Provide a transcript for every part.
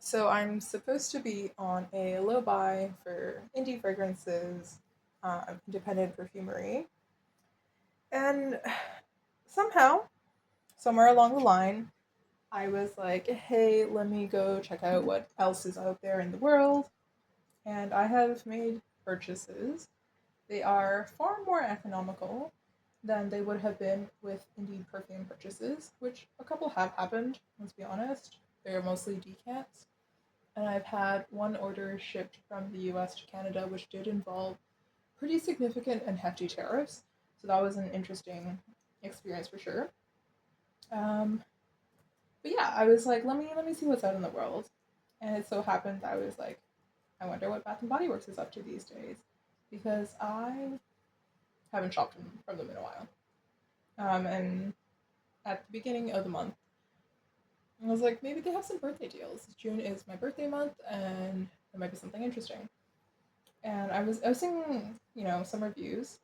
So I'm supposed to be on a low buy for indie fragrances, independent perfumery, and somehow, somewhere along the line, I was like, "Hey, let me go check out what else is out there in the world." And I have made purchases. They are far more economical than they would have been with indie perfume purchases, which a couple have happened. Let's be honest; they're mostly decants. And I've had one order shipped from the US to Canada, which did involve pretty significant and hefty tariffs. So that was an interesting experience for sure. Um, but yeah, I was like, let me see what's out in the world. And it so happened that I was like, I wonder what Bath and Bodyworks is up to these days, because I haven't shopped from them in a while. And at the beginning of the month, I was like, maybe they have some birthday deals. June is my birthday month, and there might be something interesting. And I was seeing some reviews,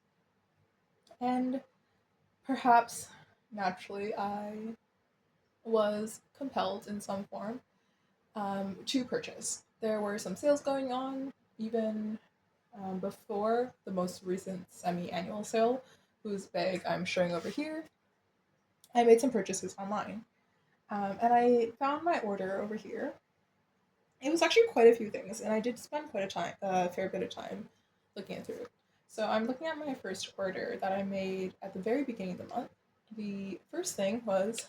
and perhaps naturally I was compelled in some form to purchase. There were some sales going on even before the most recent semi-annual sale, whose bag I'm showing over here. I made some purchases online, and I found my order over here. It was actually quite a few things, and I did spend quite a fair bit of time looking through it. So I'm looking at my first order that I made at the very beginning of the month. The first thing was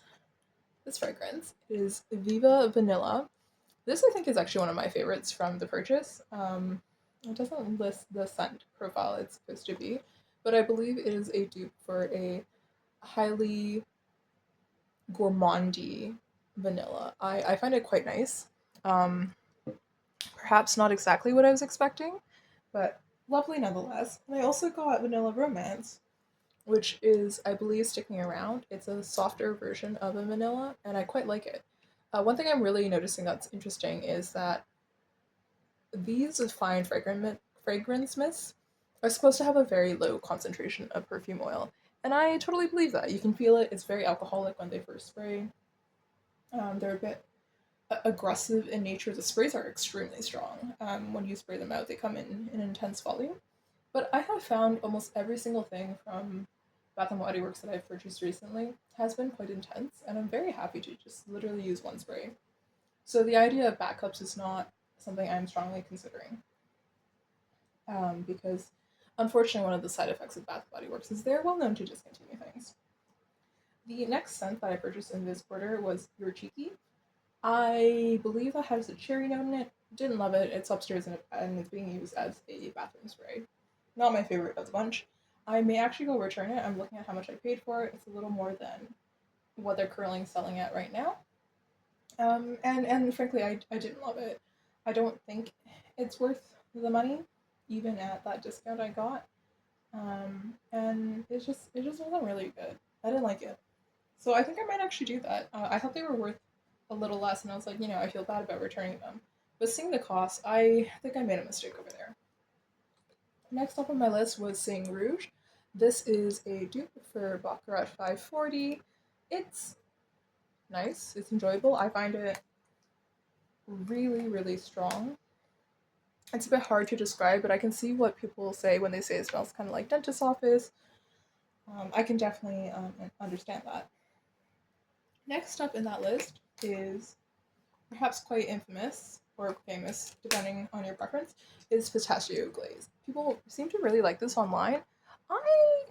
this fragrance. It is Viva Vanilla. This I think is actually one of my favorites from the purchase. It doesn't list the scent profile it's supposed to be, but I believe it is a dupe for a highly gourmandy vanilla. I find it quite nice. Um, Perhaps not exactly what I was expecting, but lovely nonetheless. And I also got Vanilla Romance, which is, I believe, sticking around. It's a softer version of a vanilla, and I quite like it. One thing I'm really noticing that's interesting is that these fine fragrance mists are supposed to have a very low concentration of perfume oil, and I totally believe that. You can feel it. It's very alcoholic when they first spray. They're a bit aggressive in nature. The sprays are extremely strong. When you spray them out, they come in an intense volume. But I have found almost every single thing from Bath and Body Works that I've purchased recently has been quite intense, and I'm very happy to just literally use one spray. So the idea of backups is not something I'm strongly considering, because unfortunately, one of the side effects of Bath and Body Works is they're well known to discontinue things. The next scent that I purchased in this order was Your Cheeky. I believe that has a cherry note in it. Didn't love it. It's upstairs and it's being used as a bathroom spray. Not my favorite of the bunch. I may actually go return it. I'm looking at how much I paid for it. It's a little more than what they're currently selling at right now. And frankly, I didn't love it. I don't think it's worth the money, even at that discount I got. And it just wasn't really good. I didn't like it. So I think I might actually do that. I thought they were worth a little less, and I was like, I feel bad about returning them. But seeing the cost, I think I made a mistake over there. Next up on my list was Sing Rouge. This is a dupe for Baccarat 540. It's nice. It's enjoyable. I find it really, really strong. It's a bit hard to describe, but I can see what people say when they say it smells kind of like dentist's office. I can definitely understand that. Next up in that list is perhaps quite infamous or famous, depending on your preference, is Pistachio Glaze. People seem to really like this online. I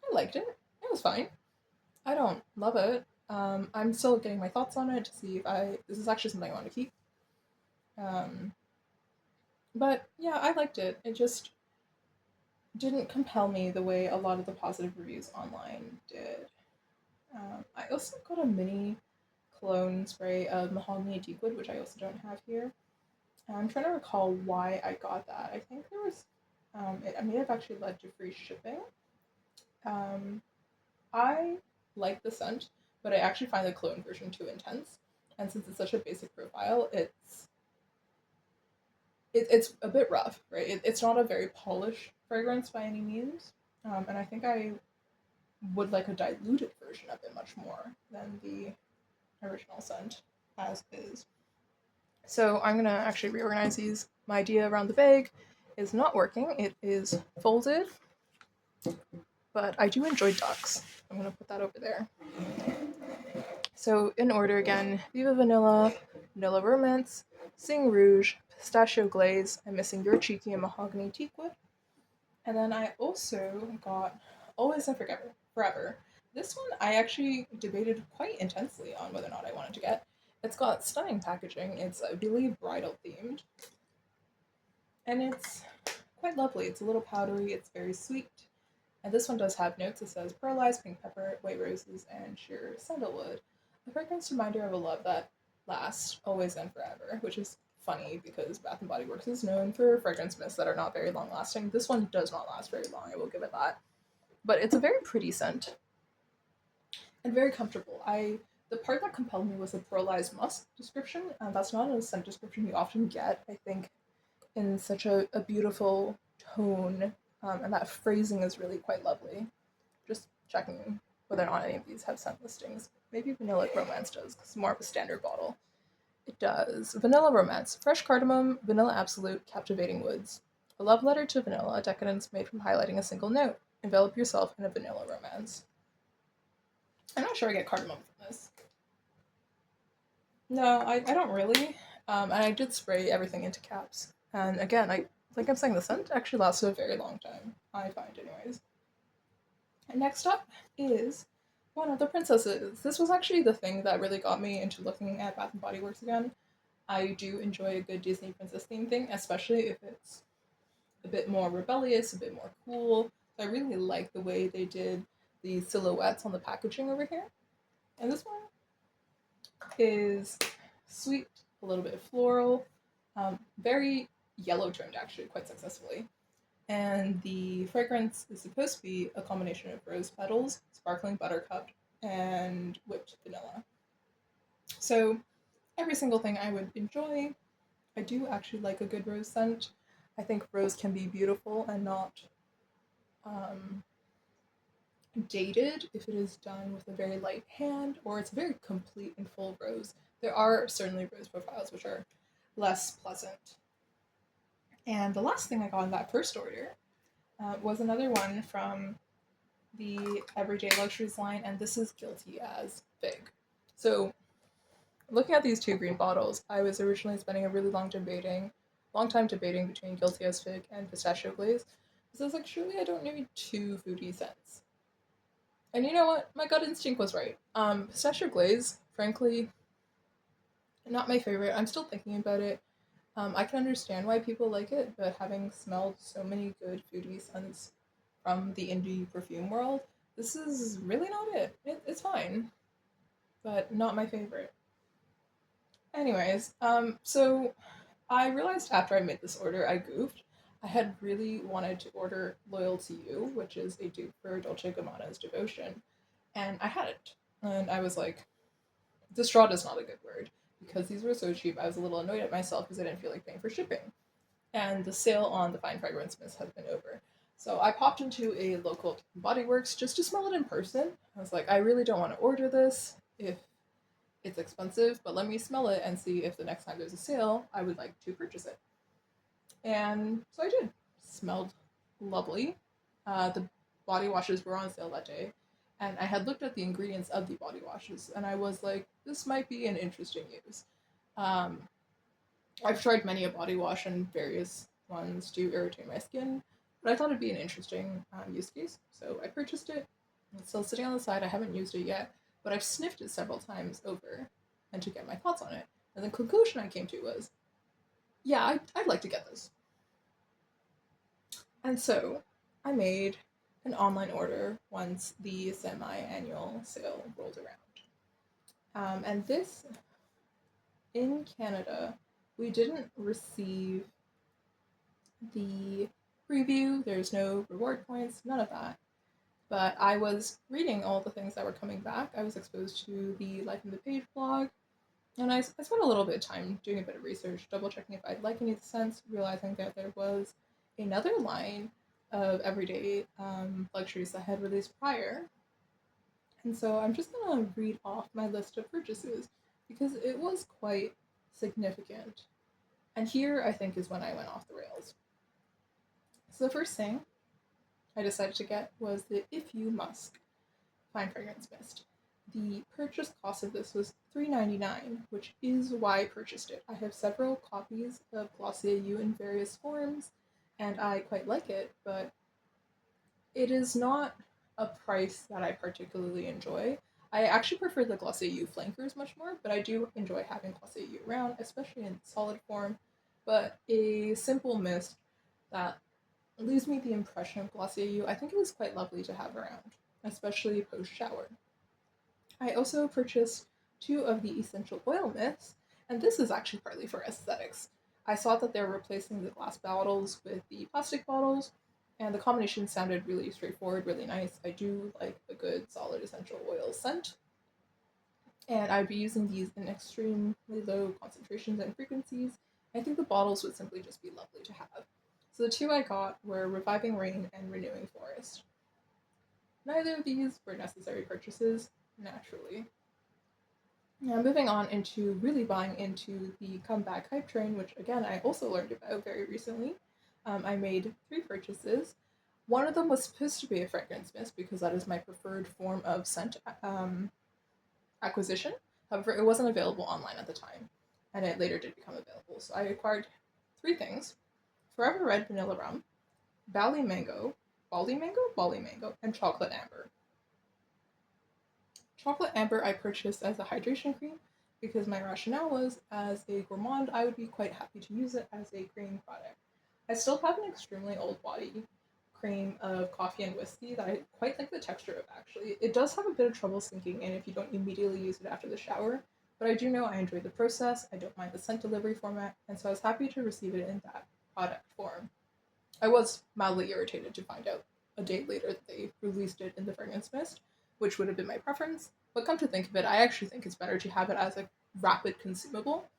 I liked it. It was fine. I don't love it. I'm still getting my thoughts on it to see if this is actually something I want to keep. Um, but yeah, I liked it. It just didn't compel me the way a lot of the positive reviews online did. I also got a mini cologne spray of Mahogany Teakwood, which I also don't have here. I'm trying to recall why I got that. I think there was, it may have actually led to free shipping. Um, I like the scent, but I actually find the cologne version too intense. And since it's such a basic profile, it's a bit rough, right? It's not a very polished fragrance by any means. And I think I would like a diluted version of it much more than the original scent as is. So I'm gonna actually reorganize these. My idea around the bag is not working. It is folded, but I do enjoy ducks. I'm gonna put that over there. So in order again, Viva Vanilla, Vanilla Romance, Sing Rouge, Pistachio Glaze. I'm missing Your Cheeky and Mahogany Teakwood. And then I also got Always and Forever. This one I actually debated quite intensely on whether or not I wanted to get. It's got stunning packaging. It's, I believe, bridal themed. And it's quite lovely. It's a little powdery, it's very sweet. And this one does have notes. It says pearlized, pink pepper, white roses, and sheer sandalwood. A fragrance reminder of a love that lasts always and forever, which is funny because Bath and Bodyworks is known for fragrance mists that are not very long lasting. This one does not last very long, I will give it that. But it's a very pretty scent and very comfortable. The part that compelled me was the pearlized musk description. That's not a scent description you often get, I think, in such a beautiful tone, and that phrasing is really quite lovely. Just checking whether or not any of these have scent listings. Maybe Vanilla Romance does, because it's more of a standard bottle. It does. Vanilla Romance. Fresh cardamom, vanilla absolute, captivating woods. A love letter to vanilla, a decadence made from highlighting a single note. Envelop yourself in a vanilla romance. I'm not sure I get cardamom from this. No, I don't really. And I did spray everything into caps. And again, like I'm saying, the scent actually lasts a very long time, I find, anyways. And next up is one of the princesses. This was actually the thing that really got me into looking at Bath and Body Works again. I do enjoy a good Disney princess theme thing, especially if it's a bit more rebellious, a bit more cool. So I really like the way they did the silhouettes on the packaging over here. And this one is sweet, a little bit floral, very yellow toned actually, quite successfully. And the fragrance is supposed to be a combination of rose petals, sparkling buttercup, and whipped vanilla. So every single thing I would enjoy. I do actually like a good rose scent. I think rose can be beautiful and not um, dated if it is done with a very light hand or it's very complete and full rose. There are certainly rose profiles which are less pleasant. And the last thing I got in that first order was another one from the Everyday Luxuries line, and this is Guilty as Fig. So, looking at these two green bottles, I was originally spending a really long time debating between Guilty as Fig and Pistachio Glaze. So I was like, surely I don't need two foodie scents. And you know what? My gut instinct was right. Pistachio Glaze, frankly, not my favorite. I'm still thinking about it. I can understand why people like it, but having smelled so many good foodie scents from the indie perfume world, this is really not it's fine, but not my favorite. Anyways, so I realized after I made this order, I goofed. I had really wanted to order Loyal to You, which is a dupe for Dolce Gabbana's Devotion, and I hadn't. And I was like, distraught is not a good word, because these were so cheap, I was a little annoyed at myself because I didn't feel like paying for shipping. And the sale on the Fine Fragrance Mist has been over. So I popped into a local Body Works just to smell it in person. I was like, I really don't want to order this if it's expensive, but let me smell it and see if the next time there's a sale, I would like to purchase it. And so I did. Smelled lovely. The body washes were on sale that day, and I had looked at the ingredients of the body washes, and I was like, this might be an interesting use. Um, I've tried many a body wash, and various ones do irritate my skin, but I thought it'd be an interesting use case, so I purchased it. It's still sitting on the side. I haven't used it yet, but I've sniffed it several times over and to get my thoughts on it. And the conclusion I came to was, yeah, I'd like to get this. And so I made an online order once the semi-annual sale rolled around. And this, in Canada, we didn't receive the preview. There's no reward points, none of that. But I was reading all the things that were coming back. I was exposed to the Life in the Page blog, and I spent a little bit of time doing a bit of research, double checking if I'd like any of the scents, realizing that there was another line of everyday luxuries that had released prior. And so I'm just gonna read off my list of purchases because it was quite significant. And here, I think, is when I went off the rails. So the first thing I decided to get was the You Musk Fine Fragrance Mist. The purchase cost of this was $3.99, which is why I purchased it. I have several copies of Glossier You in various forms, and I quite like it, but it is not a price that I particularly enjoy. I actually prefer the Glossier You flankers much more, but I do enjoy having Glossier You around, especially in solid form. But a simple mist that leaves me the impression of Glossier You, I think it was quite lovely to have around, especially post shower. I also purchased 2 of the essential oil mists, and this is actually partly for aesthetics. I saw that they're replacing the glass bottles with the plastic bottles, and the combination sounded really straightforward, really nice. I do like a good solid essential oil scent, and I'd be using these in extremely low concentrations and frequencies. I think the bottles would simply just be lovely to have. So the 2 I got were Reviving Rain and Renewing Forest. Neither of these were necessary purchases, naturally. Now, moving on into really buying into the comeback hype train, which again I also learned about very recently. I made 3 purchases. One of them was supposed to be a fragrance mist because that is my preferred form of scent acquisition. However, it wasn't available online at the time, and it later did become available. So I acquired 3 things: Forever Red Vanilla Rum, Bali Mango, Bali Mango, and Chocolate Amber. Chocolate Amber I purchased as a hydration cream because my rationale was, as a gourmand, I would be quite happy to use it as a cream product. I still have an extremely old body cream of coffee and whiskey that I quite like the texture of, actually. It does have a bit of trouble sinking in if you don't immediately use it after the shower, but I do know I enjoy the process, I don't mind the scent delivery format, and so I was happy to receive it in that product form. I was mildly irritated to find out a day later that they released it in the fragrance mist, which would have been my preference, but come to think of it, I actually think it's better to have it as a rapid consumable,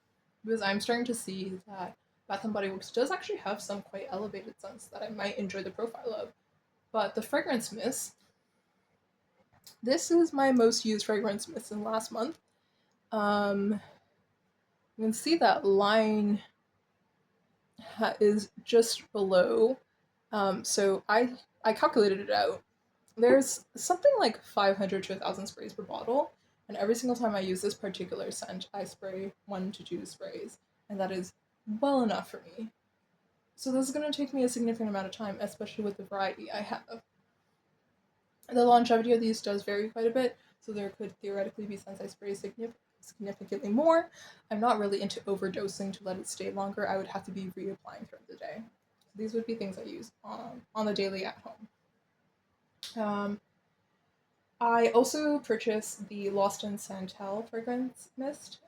because I'm starting to see that Bath and Bodyworks does actually have some quite elevated scents that I might enjoy the profile of. But the fragrance mist, this is my most used fragrance mist in the last month. You can see that line is just below. So I calculated it out. There's something like 500 to 1,000 sprays per bottle, and every single time I use this particular scent, I spray 1 to 2 sprays, and that is well enough for me. So this is going to take me a significant amount of time, especially with the variety I have. The longevity of these does vary quite a bit, so there could theoretically be scents I spray significantly more. I'm not really into overdosing to let it stay longer. I would have to be reapplying throughout the day. So these would be things I use on the daily at home. I also purchased the Lost in Santal fragrance mist.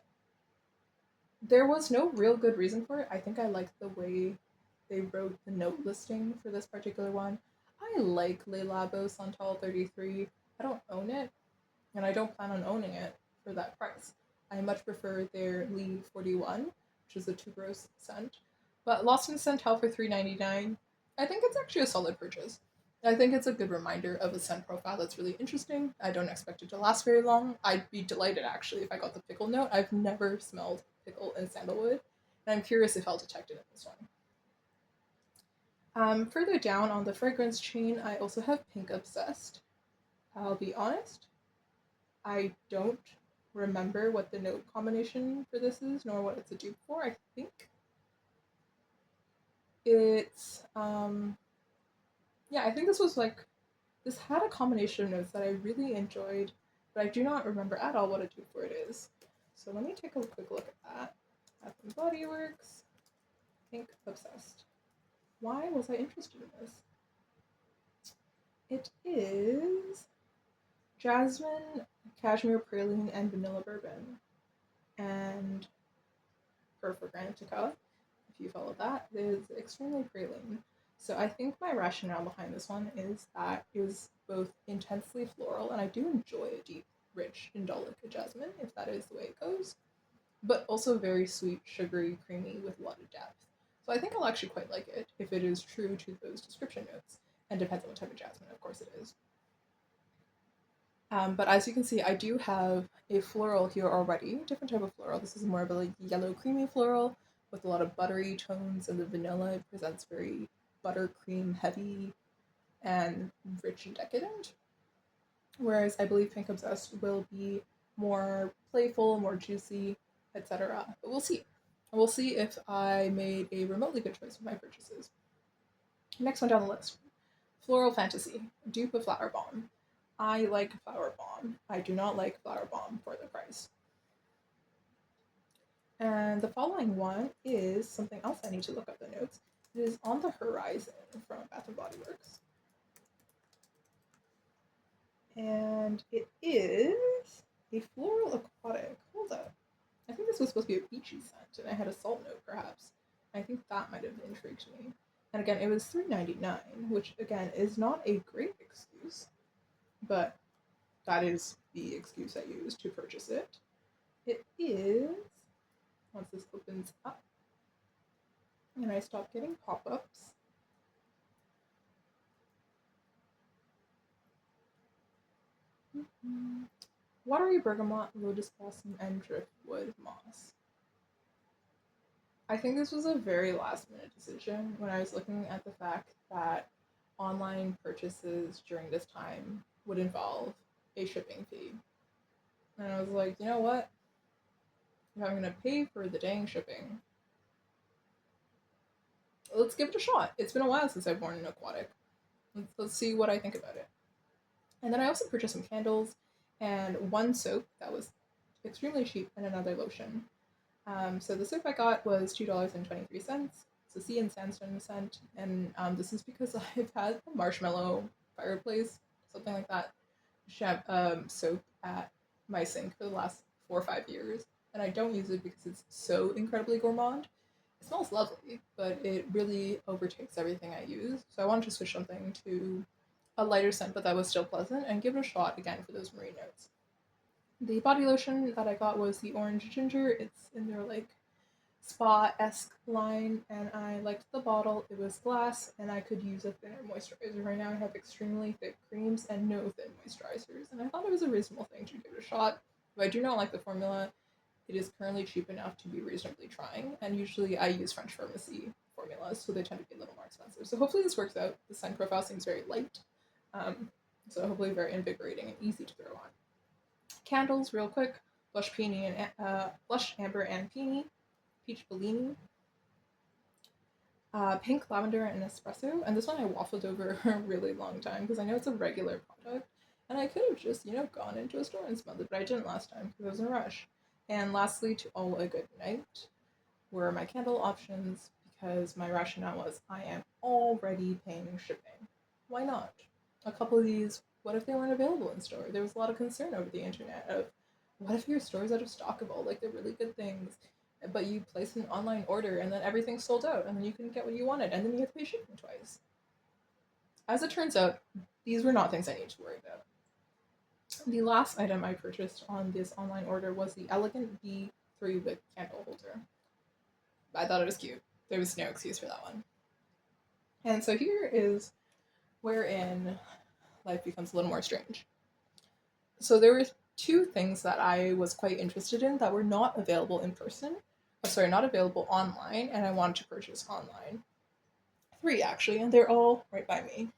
There was no real good reason for it. I think I liked the way they wrote the note listing for this particular one. I like Le Labo Santal 33. I don't own it, and I don't plan on owning it for that price. I much prefer their Lee 41, which is a tuberose scent. But Lost in Santal for $3.99, I think it's actually a solid purchase. I think it's a good reminder of a scent profile that's really interesting. I don't expect it to last very long. I'd be delighted, actually, if I got the pickle note. I've never smelled pickle in sandalwood, and I'm curious if I'll detect it in this one. Further down on the fragrance chain, I also have Pink Obsessed. I'll be honest, I don't remember what the note combination for this is, nor what it's a dupe for. I think it's, I think this was like, this had a combination of notes that I really enjoyed, but I do not remember at all what a dupe for it is. So let me take a quick look at that. Bath and Bodyworks, Pink Obsessed. Why was I interested in this? It is Jasmine, Cashmere Praline, and Vanilla Bourbon. And Perfragrantica, if you follow that, is extremely praline. So I think my rationale behind this one is that it is both intensely floral, and I do enjoy a deep, rich, indolic jasmine, if that is the way it goes, but also very sweet, sugary, creamy, with a lot of depth. So I think I'll actually quite like it if it is true to those description notes, and depends on what type of jasmine, of course it is. But as you can see, I do have a floral here already, different type of floral. This is more of a like yellow creamy floral with a lot of buttery tones, and the vanilla presents very buttercream heavy and rich and decadent. Whereas I believe Pink Obsessed will be more playful, more juicy, etc. But we'll see. We'll see if I made a remotely good choice with my purchases. Next one down the list, Floral Fantasy, dupe of Flower Bomb. I like Flower Bomb. I do not like Flower Bomb for the price. And the following one is something else I need to look up the notes. It is On the Horizon from Bath and Bodyworks. And it is a floral aquatic. Hold up. I think this was supposed to be a beachy scent, and I had a salt note, perhaps. I think that might have intrigued me. And again, it was $3.99, which again is not a great excuse, but that is the excuse I used to purchase it. It is, once this opens up, and I stop getting pop-ups, Watery Bergamot, Lotus Blossom, and Driftwood Moss. I think this was a very last minute decision when I was looking at the fact that online purchases during this time would involve a shipping fee. And I was like, you know what? If I'm going to pay for the dang shipping, let's give it a shot. It's been a while since I've worn an aquatic. Let's see what I think about it. And then I also purchased some candles and one soap that was extremely cheap and another lotion. So the soap I got was $2.23. It's a sea and sandstone scent, and this is because I've had a marshmallow fireplace, something like that, soap at my sink for the last 4 or 5 years, and I don't use it because it's so incredibly gourmand. It smells lovely, but it really overtakes everything I use. So I wanted to switch something to a lighter scent, but that was still pleasant, and give it a shot again for those marine notes. The body lotion that I got was the Orange Ginger. It's in their like spa-esque line, and I liked the bottle. It was glass, and I could use a thinner moisturizer. Right now I have extremely thick creams and no thin moisturizers, and I thought it was a reasonable thing to give it a shot. If I do not like the formula, it is currently cheap enough to be reasonably trying, and usually I use French pharmacy formulas, so they tend to be a little more expensive. So hopefully this works out. The scent profile seems very light, so hopefully very invigorating and easy to throw on. Candles, real quick. Blush Amber and Peony, Peach Bellini, Pink Lavender and Espresso. And this one I waffled over a really long time because I know it's a regular product, and I could have just gone into a store and smelled it, but I didn't last time because I was in a rush. And lastly, To All a Good Night were my candle options because my rationale was I am already paying shipping. Why not? A couple of these, what if they weren't available in store? There was a lot of concern over the internet of what if your store is out of stock of all like the really good things, but you place an online order and then everything's sold out and then you couldn't get what you wanted and then you have to pay shipping twice. As it turns out, these were not things I needed to worry about. The last item I purchased on this online order was the Elegant B3 wick candle holder. I thought it was cute. There was no excuse for that one. And so here is wherein life becomes a little more strange. So there were 2 things that I was quite interested in that were not available in person. Sorry, not available online, and I wanted to purchase online. 3 actually, and they're all right by me.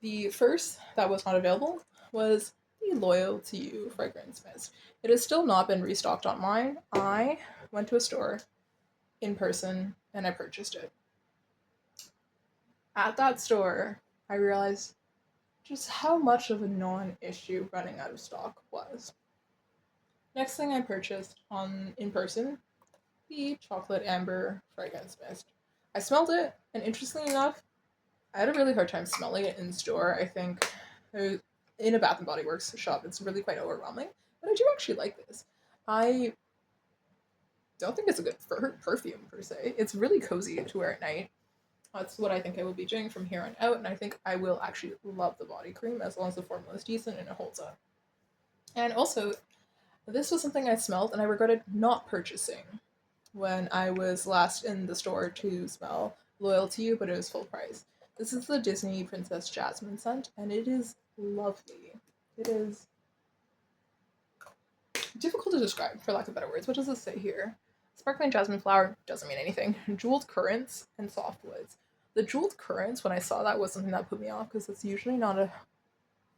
The first that was not available was the Loyal to You fragrance mist. It has still not been restocked online. I went to a store in person and I purchased it. At that store, I realized just how much of a non-issue running out of stock was. Next thing I purchased in person, the Chocolate Amber fragrance mist. I smelled it, and interestingly enough, I had a really hard time smelling it in store. I think in a Bath and Bodyworks shop, it's really quite overwhelming, but I do actually like this. I don't think it's a good perfume per se. It's really cozy to wear at night. That's what I think I will be doing from here on out, and I think I will actually love the body cream as long as the formula is decent and it holds up. And also, this was something I smelled and I regretted not purchasing when I was last in the store to smell Loyal to You, but it was full price. This is the Disney Princess Jasmine scent, and it is lovely. It is difficult to describe, for lack of better words. What does this say here? Sparkling jasmine flower doesn't mean anything. Jeweled currants and softwoods. The jeweled currants, when I saw that, was something that put me off because it's usually not a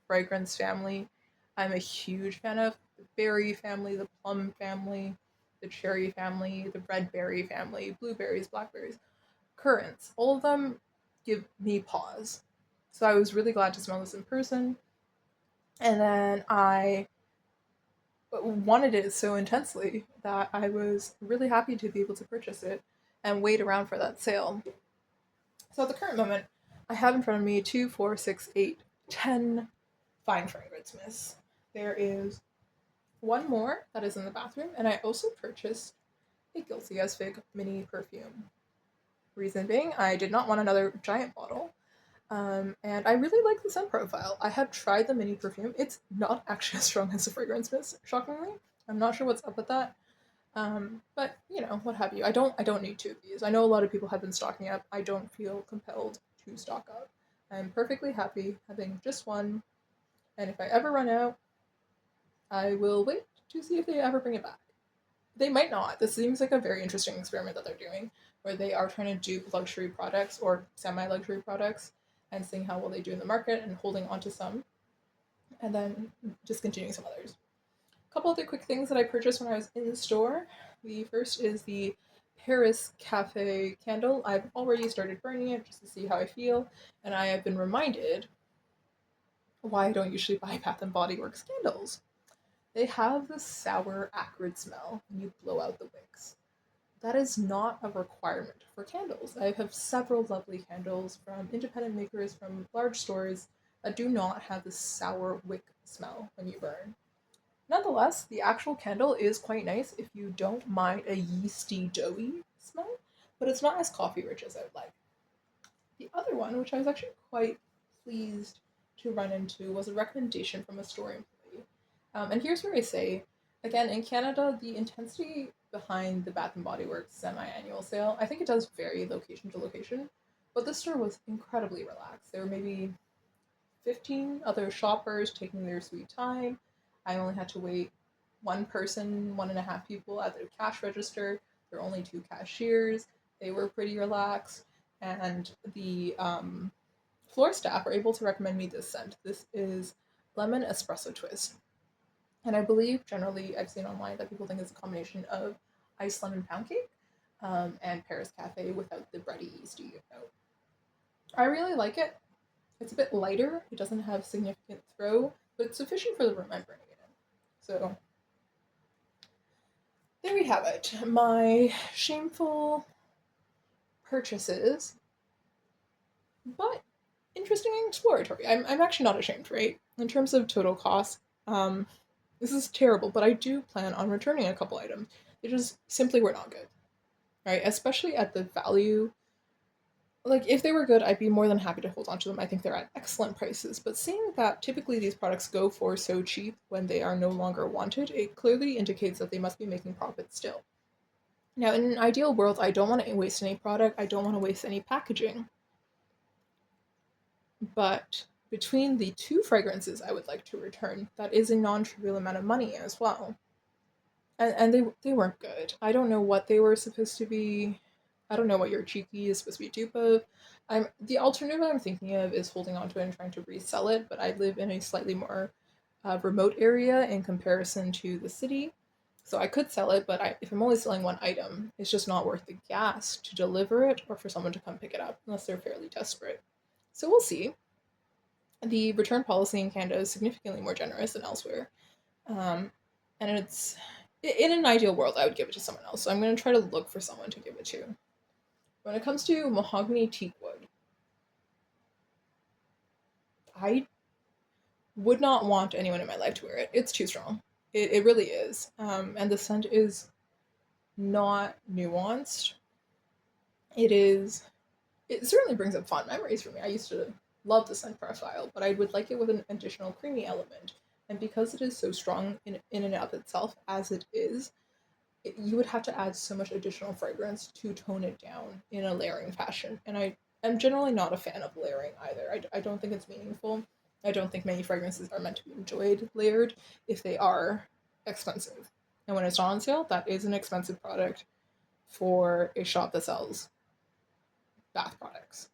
fragrance family I'm a huge fan of. The berry family, the plum family, the cherry family, the red berry family, blueberries, blackberries, currants. All of them give me pause. So I was really glad to smell this in person. And then I wanted it so intensely that I was really happy to be able to purchase it and wait around for that sale. So at the current moment, I have in front of me 2, 4, 6, 8, 10 fine fragrance mists. There is one more that is in the bathroom, and I also purchased a Glossier You-esque mini perfume. Reason being, I did not want another giant bottle. And I really like the scent profile. I have tried the mini perfume. It's not actually as strong as the fragrance mist, shockingly. I'm not sure what's up with that. But what have you. I don't need 2 of these. I know a lot of people have been stocking up. I don't feel compelled to stock up. I'm perfectly happy having just one. And if I ever run out, I will wait to see if they ever bring it back. They might not. This seems like a very interesting experiment that they're doing, where they are trying to dupe luxury products or semi-luxury products and seeing how well they do in the market and holding on to some, and then discontinuing some others. A couple other quick things that I purchased when I was in the store. The first is the Paris Cafe candle. I've already started burning it just to see how I feel, and I have been reminded why I don't usually buy Bath and Bodyworks candles. They have this sour, acrid smell when you blow out the wicks. That is not a requirement for candles. I have several lovely candles from independent makers from large stores that do not have this sour wick smell when you burn. Nonetheless, the actual candle is quite nice if you don't mind a yeasty, doughy smell, but it's not as coffee rich as I would like. The other one, which I was actually quite pleased to run into, was a recommendation from a store employee. And here's where I say, again, in Canada, the intensity behind the Bath and Body Works semi-annual sale, I think it does vary location to location, but this store was incredibly relaxed. There were maybe 15 other shoppers taking their sweet time. I only had to wait one person, 1.5 people at the cash register. There were only 2 cashiers. They were pretty relaxed, and the floor staff were able to recommend me this scent. This is Lemon Espresso Twist. And I believe generally I've seen online that people think it's a combination of iced lemon pound cake and Paris Cafe without the bready yeasty note. I really like it. It's a bit lighter. It doesn't have significant throw, but it's sufficient for the room I'm burning it in. So there we have it. My shameful purchases, but interesting and exploratory. I'm actually not ashamed, right? In terms of total cost, this is terrible, but I do plan on returning a couple items. They just simply were not good, right? Especially at the value. Like, if they were good, I'd be more than happy to hold on to them. I think they're at excellent prices. But seeing that typically these products go for so cheap when they are no longer wanted, it clearly indicates that they must be making profit still. Now, in an ideal world, I don't want to waste any product. I don't want to waste any packaging. But between the 2 fragrances I would like to return, that is a non-trivial amount of money as well. And they weren't good. I don't know what they were supposed to be. I don't know what your cheeky is supposed to be dupe of. The alternative I'm thinking of is holding on to it and trying to resell it, but I live in a slightly more remote area in comparison to the city. So I could sell it, but if I'm only selling one item, it's just not worth the gas to deliver it or for someone to come pick it up unless they're fairly desperate. So we'll see. The return policy in Canada is significantly more generous than elsewhere. And it's, in an ideal world, I would give it to someone else. So I'm going to try to look for someone to give it to. When it comes to Mahogany Teakwood, I would not want anyone in my life to wear it. It's too strong. It really is. And the scent is not nuanced. It certainly brings up fond memories for me. I used to love the scent profile, but I would like it with an additional creamy element. And because it is so strong in and of itself, as it is, you would have to add so much additional fragrance to tone it down in a layering fashion. And I am generally not a fan of layering either. I don't think it's meaningful. I don't think many fragrances are meant to be enjoyed layered if they are expensive. And when it's not on sale, that is an expensive product for a shop that sells bath products.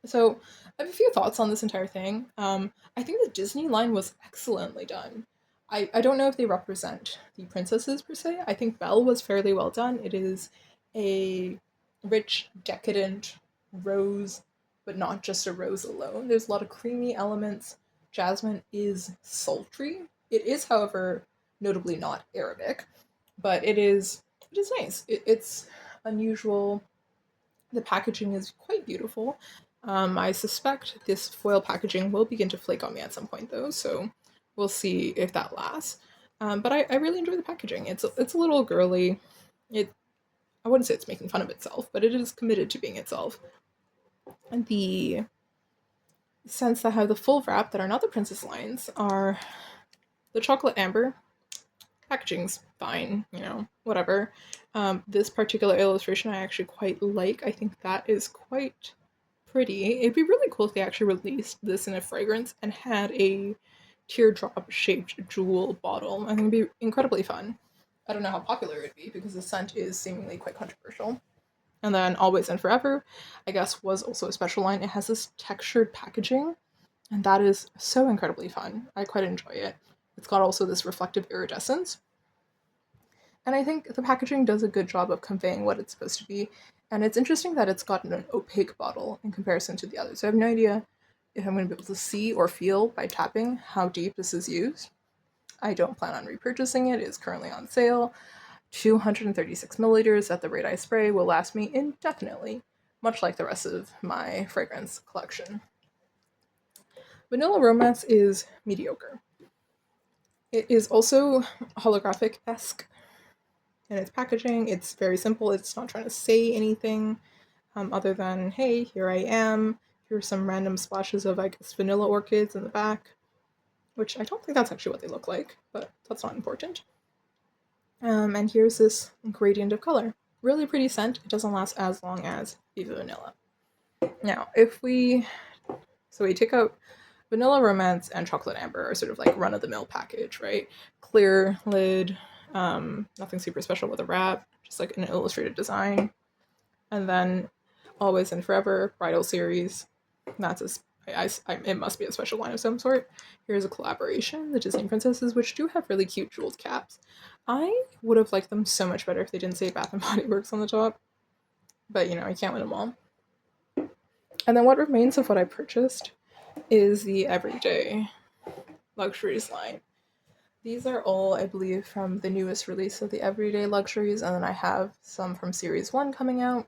So I have a few thoughts on this entire thing. I think the Disney line was excellently done. I don't know if they represent the princesses per se. I think Belle was fairly well done. It is a rich, decadent rose, but not just a rose alone. There's a lot of creamy elements. Jasmine is sultry. It is, however, notably not Arabic, but it is nice. It's unusual. The packaging is quite beautiful. I suspect this foil packaging will begin to flake on me at some point, though, so we'll see if that lasts. But I really enjoy the packaging. It's a little girly. It I wouldn't say it's making fun of itself, but it is committed to being itself. And the scents that have the full wrap that are not the princess lines are the chocolate amber. Packaging's fine, whatever. This particular illustration I actually quite like. I think that is quite pretty. It'd be really cool if they actually released this in a fragrance and had a teardrop shaped jewel bottle. I think it'd be incredibly fun. I don't know how popular it'd be because the scent is seemingly quite controversial. And then Always and Forever, I guess, was also a special line. It has this textured packaging, and that is so incredibly fun. I quite enjoy it. It's got also this reflective iridescence. And I think the packaging does a good job of conveying what it's supposed to be. And it's interesting that it's got an opaque bottle in comparison to the others. So I have no idea if I'm going to be able to see or feel by tapping how deep this is used. I don't plan on repurchasing it. It is currently on sale. 236 milliliters at the rate I spray will last me indefinitely, much like the rest of my fragrance collection. Vanilla Romance is mediocre. It is also holographic-esque in its packaging. It's very simple. It's not trying to say anything other than, hey, here I am. Here's some random splashes of, I guess, vanilla orchids in the back, which I don't think that's actually what they look like, but that's not important. And here's this gradient of color. Really pretty scent. It doesn't last as long as Viva Vanilla. Now, we take out Vanilla Romance and Chocolate Amber are sort of like run-of-the-mill package, right? Clear lid, nothing super special with a wrap, just like an illustrated design. And then Always and Forever, Bridal Series. That's it must be a special line of some sort. Here's a collaboration, the Disney Princesses, which do have really cute jeweled caps. I would have liked them so much better if they didn't say Bath and Bodyworks on the top. But, you can't win them all. And then what remains of what I purchased is the Everyday Luxuries line. These are all, I believe, from the newest release of the Everyday Luxuries, and then I have some from Series 1 coming out.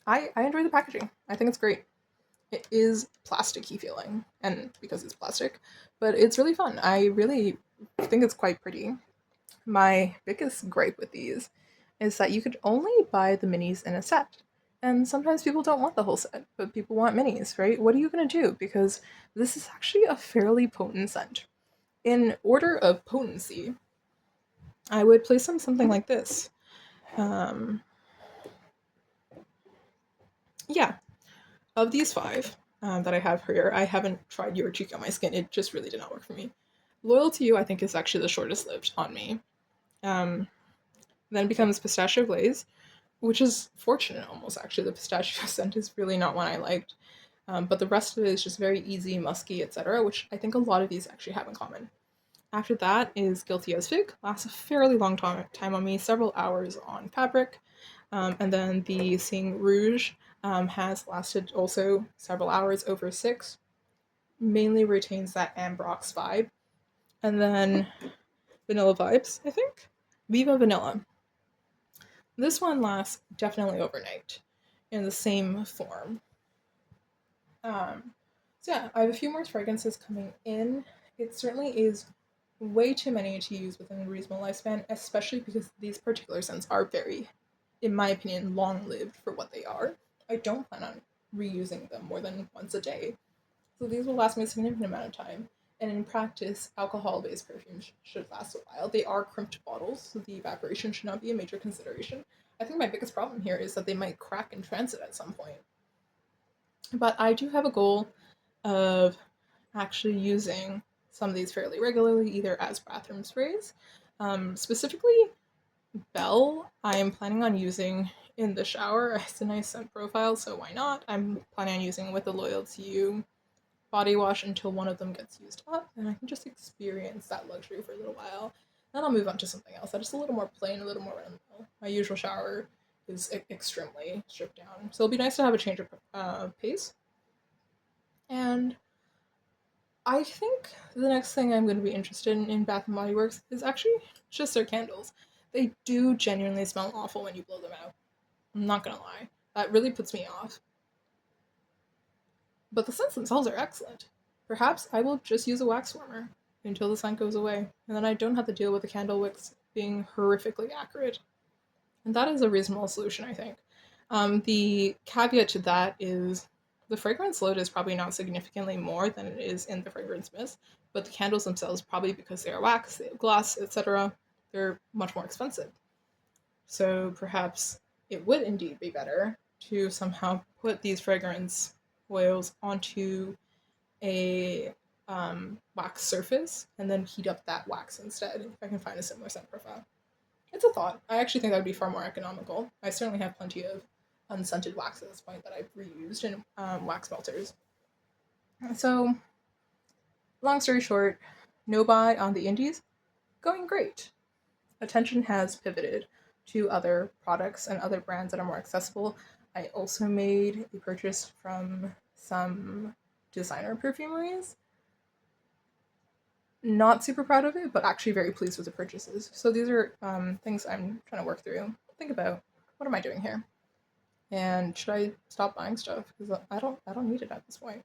I enjoy the packaging. I think it's great. It is plasticky feeling, and because it's plastic, but it's really fun. I really think it's quite pretty. My biggest gripe with these is that you could only buy the minis in a set. And sometimes people don't want the whole set, but people want minis, right? What are you going to do? Because this is actually a fairly potent scent. In order of potency, I would place them something like this. Yeah, of these 5 that I have here, I haven't tried Your Cheek on my skin. It just really did not work for me. Loyal to You, I think, is actually the shortest lived on me. Then it becomes Pistachio Glaze, which is fortunate almost, actually. The pistachio scent is really not one I liked. But the rest of it is just very easy, musky, etc., which I think a lot of these actually have in common. After that is Guilty as Fig. Lasts a fairly long time on me, several hours on fabric. And then the Sing Rouge has lasted also several hours, over 6. Mainly retains that Ambrox vibe. And then Vanilla Vibes, I think? Viva Vanilla. This one lasts definitely overnight in the same form. So yeah, I have a few more fragrances coming in. It certainly is way too many to use within a reasonable lifespan, especially because these particular scents are very, in my opinion, long-lived for what they are. I don't plan on reusing them more than once a day. So these will last me a significant amount of time. And in practice, alcohol-based perfumes should last a while. They are crimped bottles, so the evaporation should not be a major consideration. I think my biggest problem here is that they might crack in transit at some point. But I do have a goal of actually using some of these fairly regularly, either as bathroom sprays. Specifically, Belle, I am planning on using in the shower. It's a nice scent profile, so why not? I'm planning on using with the Loyal to You body wash until one of them gets used up, and I can just experience that luxury for a little while. Then I'll move on to something else that's just a little more plain, a little more run of the mill. My usual shower is extremely stripped down, so it'll be nice to have a change of pace. And I think the next thing I'm going to be interested in Bath and Body Works is actually just their candles. They do genuinely smell awful when you blow them out. I'm not gonna lie. That really puts me off. But the scents themselves are excellent. Perhaps I will just use a wax warmer until the scent goes away, and then I don't have to deal with the candle wicks being horrifically accurate. And that is a reasonable solution, I think. The caveat to that is the fragrance load is probably not significantly more than it is in the fragrance mist, but the candles themselves, probably because they are wax, they have gloss, etc., they're much more expensive. So perhaps it would indeed be better to somehow put these fragrance oils onto a wax surface and then heat up that wax instead if I can find a similar scent profile. It's a thought. I actually think that would be far more economical. I certainly have plenty of unscented wax at this point that I've reused in wax melters. So, long story short, no buy on the indies, going great. Attention has pivoted to other products and other brands that are more accessible. I also made a purchase from some designer perfumeries. Not super proud of it, but actually very pleased with the purchases. So these are things I'm trying to work through. Think about, what am I doing here? And should I stop buying stuff? Because I don't need it at this point.